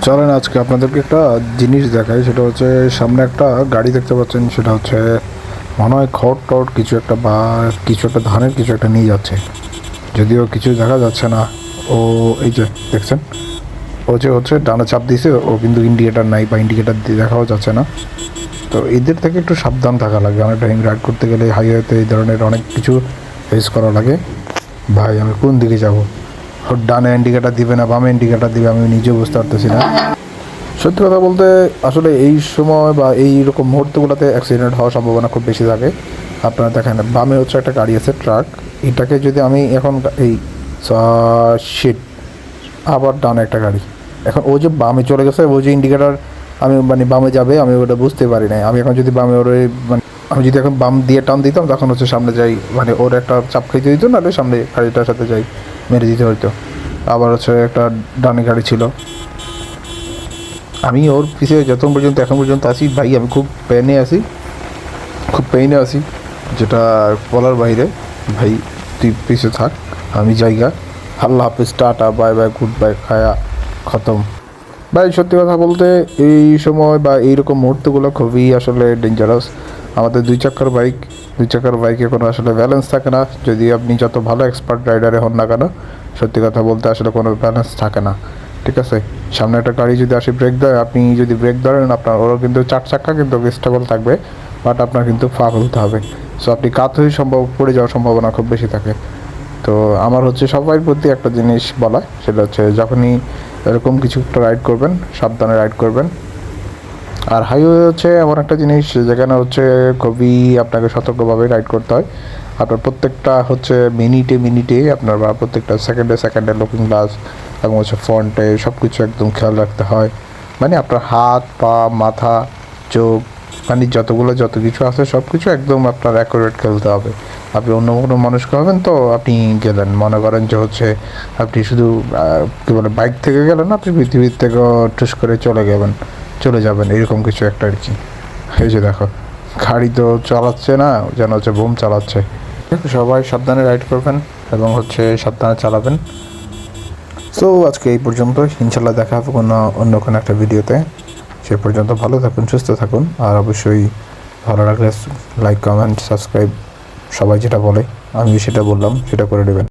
চলেন আজকে আপনাদেরকে একটা জিনিস দেখাই, সেটা হচ্ছে সামনে একটা গাড়ি দেখতে পাচ্ছেন, সেটা হচ্ছে মনে হয় খড় টড় কিছু একটা বা কিছু একটা ধানের কিছু একটা নিয়ে যাচ্ছে, যদিও কিছু দেখা যাচ্ছে না। ও এই যে দেখছেন, ও যে হচ্ছে ডানা চাপ দিয়েছে, ও কিন্তু ইন্ডিকেটার নাই বা ইন্ডিকেটার দেখাও যাচ্ছে না। তো এদের থেকে একটু সাবধান থাকা লাগে, অনেক টাইম রাইড করতে গেলে হাইওয়েতে এই ধরনের অনেক কিছু ফেস করা লাগে। ভাই আমি কোন দিকে যাবো, ওর ডানে ইন্ডিকেটার দিবে না বামে ইন্ডিকেটার দিবে, আমি নিজেও বুঝতে পারতেছি না। সত্যি কথা বলতে আসলে এই সময় বা এই রকম মুহূর্তগুলোতে অ্যাক্সিডেন্ট হওয়ার সম্ভাবনা খুব বেশি থাকে। আপনারা দেখেন বামে হচ্ছে একটা গাড়ি আছে, ট্রাক। এটাকে যদি আমি এখন এই শিট, আবার ডানে একটা গাড়ি, এখন ও যে বামে চলে গেছে, ও যে ইন্ডিকেটার আমি মানে বামে যাবে আমি ওটা বুঝতে পারি নাই। আমি এখন যদি বামে ওর মানে আমি যদি এখন বাম দিয়ে টান দিতাম তখন হচ্ছে সামনে যাই, মানে ওর একটা চাপ খাইতে দিত, নাহলে সামনে গাড়িটার সাথে যাই মেরে দিতে হইতো। আবার হচ্ছে একটা ডানে গাড়ি ছিল, আমি ওর পিছিয়ে যত পর্যন্ত এখন পর্যন্ত আছি ভাই, আমি খুব পেইনে আছি, যেটা বলার বাইরে। ভাই তুই পিছিয়ে থাক, আমি জায়গা। আল্লাহ হাফিজ, tata, bye bye, good bye, খায়া খতম। ভাই সত্যি কথা বলতে এই সময় বা এইরকম মুহূর্তগুলো খুবই আসলে ডেঞ্জারাস। আমাদের দুই চাকার বাইকে কোনো আসলে ব্যালেন্স থাকে না, যদি আপনি যত ভালো এক্সপার্ট রাইডারে হন না কেন। সত্যি কথা বলতে আসলে কোনো ব্যালেন্স থাকে না, ঠিক আছে। সামনে একটা গাড়ি যদি আসে ব্রেক দেয়, আপনি যদি ব্রেক ধরেন, আপনার ওরও কিন্তু চার চাক্কা কিন্তু স্টেবল থাকবে, বাট আপনার কিন্তু পা ফেলতে হবে। সো আপনি কাত হয়ে পড়ে যাওয়ার সম্ভাবনা খুব বেশি থাকে। তো আমার হচ্ছে সবার প্রতি একটা জিনিস বলা, সেটা হচ্ছে যখনই এরকম কিছু একটা রাইড করবেন, সাবধানে রাইড করবেন। আর হাইওয়ে হচ্ছে এমন একটা জিনিস যেখানে হচ্ছে খুবই আপনাকে সতর্কভাবে রাইড করতে হয়। আপনার প্রত্যেকটা হচ্ছে মিনিটে আপনার বা প্রত্যেকটা সেকেন্ডে লুকিং গ্লাস এবং হচ্ছে ফ্রন্টে সব কিছু একদম খেয়াল রাখতে হয়। মানে আপনার হাত পা মাথা চোখ, মানে যত কিছু আছে সব কিছু একদম আপনার অ্যাকুরেট খেলতে হবে। আপনি অন্য কোনো মানুষকে হবেন তো আপনি গেলেন, মনে করেন যে হচ্ছে আপনি শুধু কী বলে বাইক থেকে গেলেন, আপনি পৃথিবীর থেকেও টুস করে চলে যাবেন, এরকম কিছু একটা আর কি। এই যে দেখো, গাড়ি তো চালাচ্ছে না, যেন হচ্ছে বোম চালাচ্ছে। সবাই সাবধানে রাইড করবেন এবং হচ্ছে সাবধানে চালাবেন। সো আজকে এই পর্যন্ত, ইনশাল্লাহ দেখা হবে অন্য কোনো একটা ভিডিওতে। সে পর্যন্ত ভালো থাকুন, সুস্থ থাকুন, আর অবশ্যই ভালো লাগলে লাইক কমেন্ট সাবস্ক্রাইব সবাই যেটা বলে আমি সেটা বললাম, সেটা করে দেবেন।